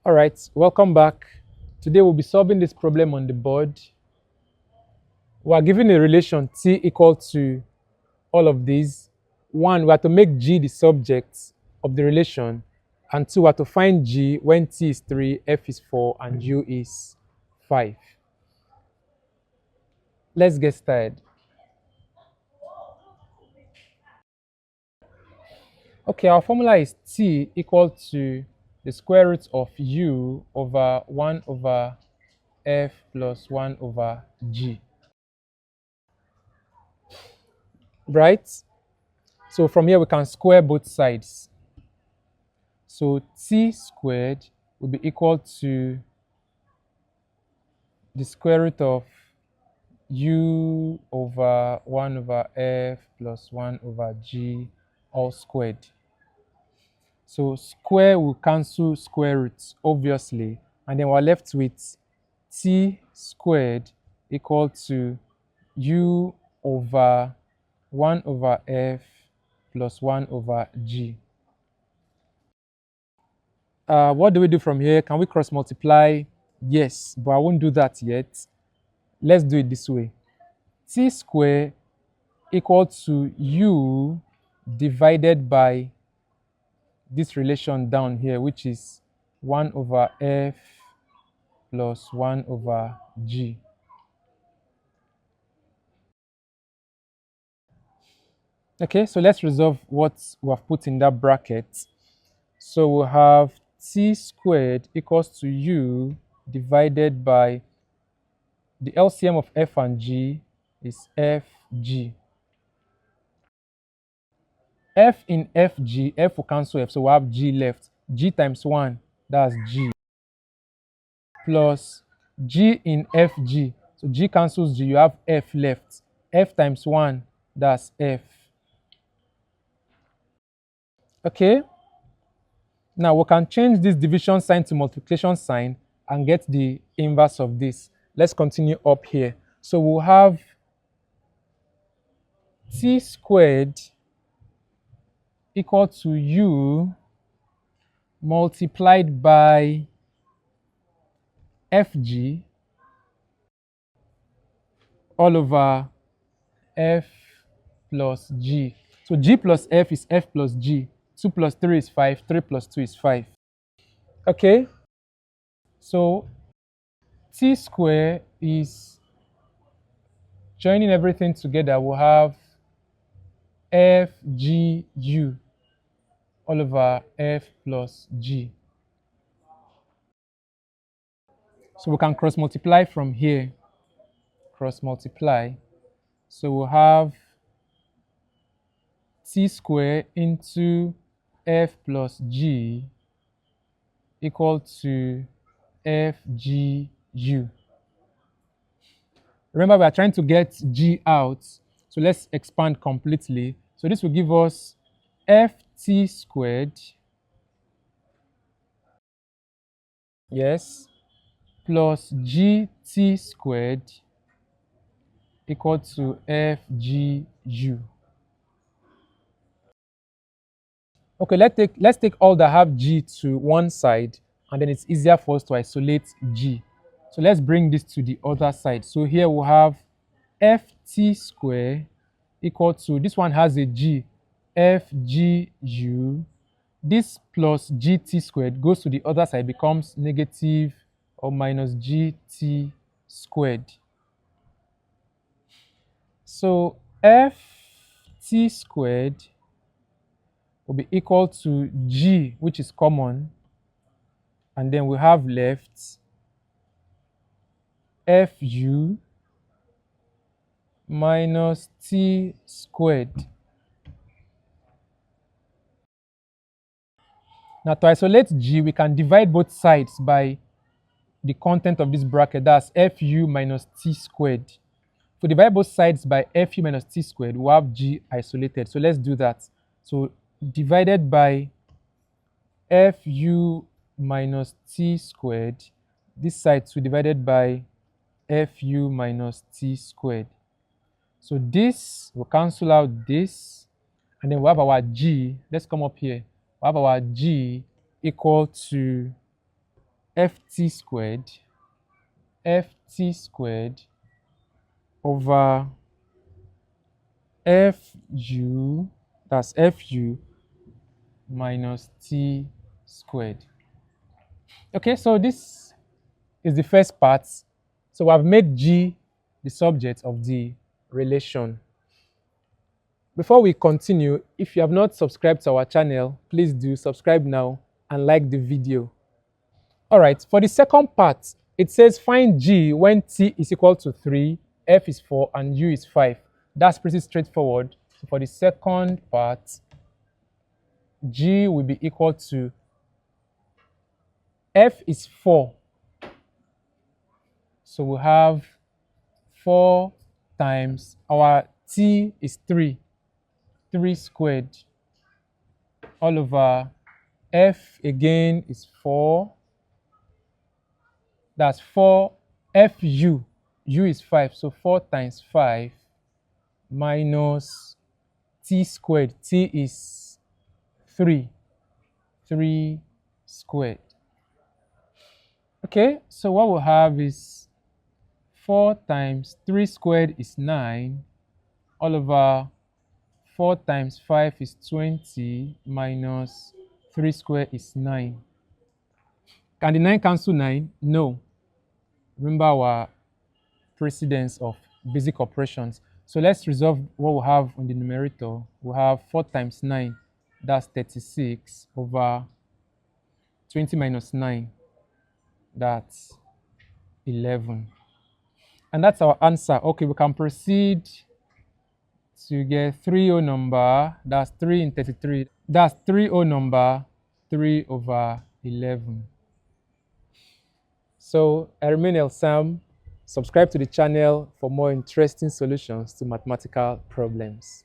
All right, welcome back. Today we'll be solving this problem on the board. We are given a relation T equal to all of these. One, we have to make G the subject of the relation. And two, we have to find G when T is 3, F is 4, and U is 5. Let's get started. Okay, our formula is T equal to the square root of U over 1 over F plus 1 over G. Right? So from here we can square both sides. So T squared will be equal to the square root of U over 1 over F plus 1 over G all squared. So square will cancel square roots, obviously, and then we're left with T squared equal to U over 1 over F plus 1 over G. What do we do from here? Can we cross multiply? Yes, but I won't do that yet. Let's do it this way. T squared equal to U divided by this relation down here, which is 1 over F plus 1 over G. Okay, so let's resolve what we have put in that bracket. So we'll have T squared equals to U divided by the LCM of F and G is FG. F in FG, F will cancel F, so we'll have G left. G times 1, that's G. Plus G in FG, so G cancels G, you have F left. F times 1, that's F. Okay? Now we can change this division sign to multiplication sign and get the inverse of this. Let's continue up here. So we'll have T squared equal to U multiplied by FG all over F plus G. So G plus F is F plus G. 2 plus 3 is 5. 3 plus 2 is 5. Okay? So T squared is joining everything together. We'll have FGU all over F plus G. So we can cross multiply from here. Cross multiply. So we'll have T squared into F plus G equal to FGU. Remember, we are trying to get G out, so let's expand completely. So this will give us FT squared, yes, plus GT squared equal to FGU. Okay, let's take all that have G to one side, and then it's easier for us to isolate G. So let's bring this to the other side. So here we'll have FT squared equal to, this one has a G, FGU. This plus GT squared goes to the other side, becomes negative or minus GT squared. So FT squared will be equal to G, which is common, and then we have left FU minus T squared. Now to isolate G, we can divide both sides by the content of this bracket, that's FU minus T squared. If we divide both sides by FU minus T squared, we'll have G isolated. So let's do that. So divided by FU minus T squared, this side to divided by FU minus T squared. So this will cancel out this, and then we have our G. Let's come up here. We have our G equal to ft squared over fu, that's fu minus t squared. Okay, so this is the first part. So I've made G the subject of the relation. Before we continue, if you have not subscribed to our channel, please do subscribe now and like the video. All right, for the second part, it says find G when T is equal to 3, F is 4, and U is 5. That's pretty straightforward. So for the second part, G will be equal to F is 4. So we'll have 4 times our T is 3 squared, all over F again is 4. That's 4 FU. U is 5. So 4 times 5 minus T squared. T is 3 squared. Okay, so what we'll have is 4 times 3 squared is 9, all over 4 times 5 is 20 minus 3 squared is 9. Can the 9 cancel 9? No. Remember our precedence of basic operations. So let's resolve what we have in the numerator. We have 4 times 9, that's 36, over 20 minus 9, that's 11. And that's our answer. Okay, we can proceed to get 3O number. That's 3 in 33. That's 3O number, 3 over 11. So I remain Earl Samm. Subscribe to the channel for more interesting solutions to mathematical problems.